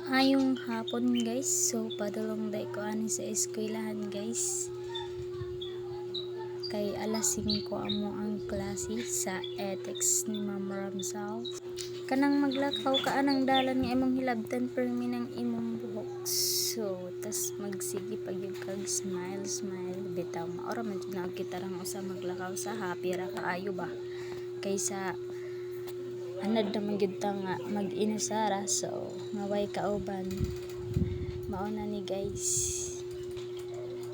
Hayong hapon guys, so padulong day ko ani sa eskwelahan guys. Kay alas 5 amo ang klase sa ethics ni Ma'am Ramsal. Kanang maglakaw ka anang dalan nga imong hilabtan permi ng imong buhok. So, tas magsige pag yung kag smile bitaw. Maora man dyan kita rang usa maglakaw sa happy ra kaayo ba. Kaysa anad naman gyud ta nga mag-inusara, so maway kauban mauna ni guys,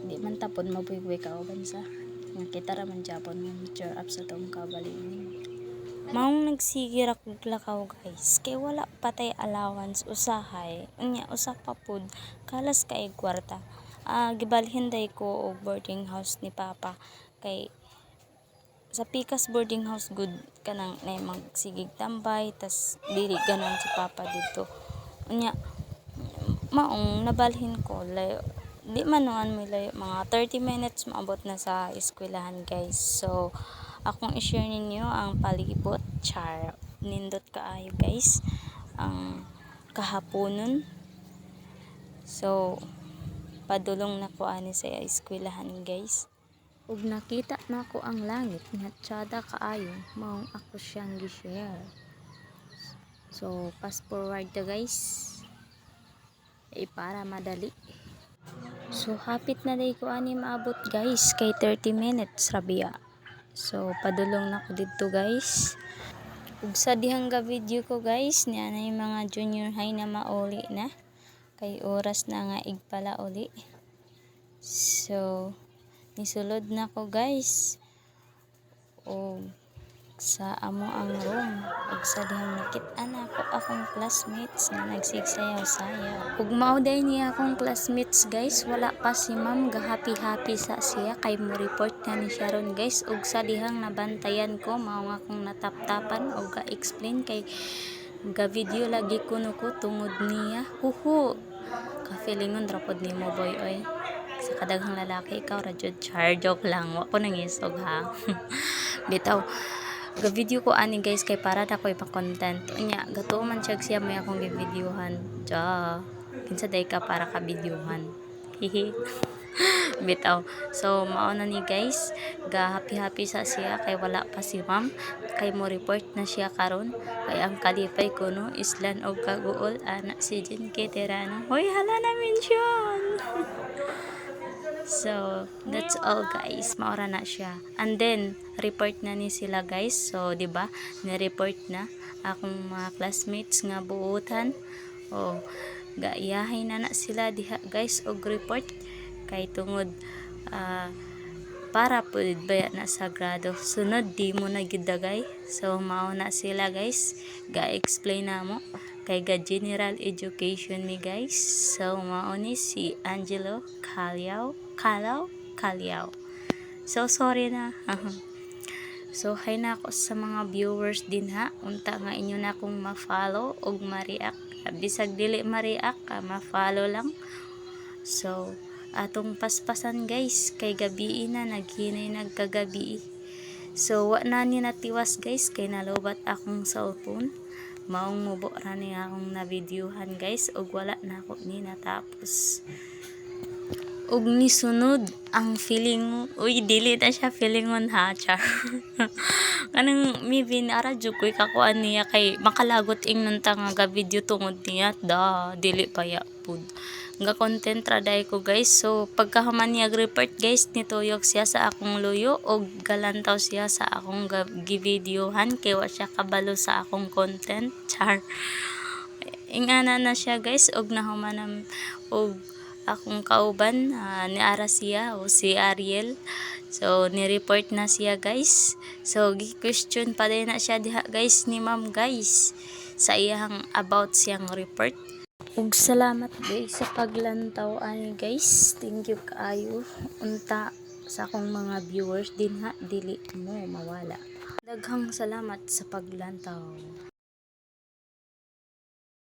di man tapon mabuy-buy kauban sa nga kita ra man japon mo cheer up sa tong kabalingin. Maong nagsige ra kog lakaw guys, kay wala patay allowance usahay unya usa pa pud kalas kay kwarta. Gibalhin day ko og boarding house ni papa, kay sa Pikas boarding house good kanang nay magsigig tambay tas dili ganan si papa dito unya maong nabalhin ko layo, di man noan may layo, mga 30 minutes maabot na sa eskwelahan guys. So akong i-share ninyo ang palibot char nindot kaayo guys ang kahaponon. So padulong na ko ani sa eskwelahan guys, ug nakita nako ang langit nga tsada kaayo, maong ako siyang gi-share. So fast forward ta guys, para madali. So hapit na day ko ani maabot guys, kay 30 minutes rabia. So padulong na ko dito guys, ug sa dihang ga video ko guys niya na yung mga junior high na mauli na, kay oras na nga igpala uli. So nisulod na ko guys o sa amo ang room, ug sa dihang nakit-an ako akong classmates nga nagsigsayaw-sayaw. Ug mao day niya akong classmates guys, wala pa si ma'am, gahappy-happy sa siya kay mo report na ni siya ron guys. Ug sa dihang nabantayan ko mao nga akong nataptapan ug ga-explain kay ga video lagi kuno ko tungod niya. Huhu, ka-feelingon ra pod nimo boy oy. Sa kadaghang lalaki ikaw ra jud char, joke lang, wa ko nangisog ha. Bitaw ga video ko ani guys kay para na ko ipa-content unya gato man siya may akong gi-videohan ja kinsa day ka para ka videohan hihi. Bitaw, so mao na ni guys, ga happy sa siya kay wala pa si ma'am, kay mo report na siya karon, kay ang kalipay kuno islan og kaguol ana si Jen Keterano. Hoy hala na mention. So that's all guys, maora na siya. And then report na ni sila guys. So di ba ni-report na akong mga classmates nga buutan. Oh, gaiyahay na sila diha guys og report kay tungod para pud baya na sa grado. Sunod di mo na gid dagay. So mao na sila guys, ga-explain na mo kay ga general education mi guys. So mao ni si Angelo Calao. So sorry na. So hi na ako sa mga viewers din ha, unta nga inyo na akong ma-follow og ma-react, bisag dili ma-react ma-follow lang. So atong paspasan guys, kay gabi na naghinay nagkagabi. So wa na ni natiwas guys kay nalobat akong cellphone, maong mubo ra ni akong na videohan guys ug wala na ako ni natapos. Ug nisunod ang feeling, uy dili na siya feelingon ha char. Kanang maybe ara jud koy kakuan niya kay makalagot ingnon ta nga ga video tungod niya da dili paya pud nga content ra day ko guys. So pagkahuman niya report guys, nituyok siya sa akong luyo og galantaw siya sa akong gi-videohan kay wa siya kabalo sa akong content char. Ingana na siya guys og nahuman og akong kauban ni ara siya o si Ariel. So ni-report na siya guys. So gi-question pa din na siya diha guys ni ma'am guys sa iyang about siyang report. Ug salamat guys sa paglantaw ani guys. Thank you kaayo. Unta sa akong mga viewers din ha, dili mo mawala. Daghang salamat sa paglantaw.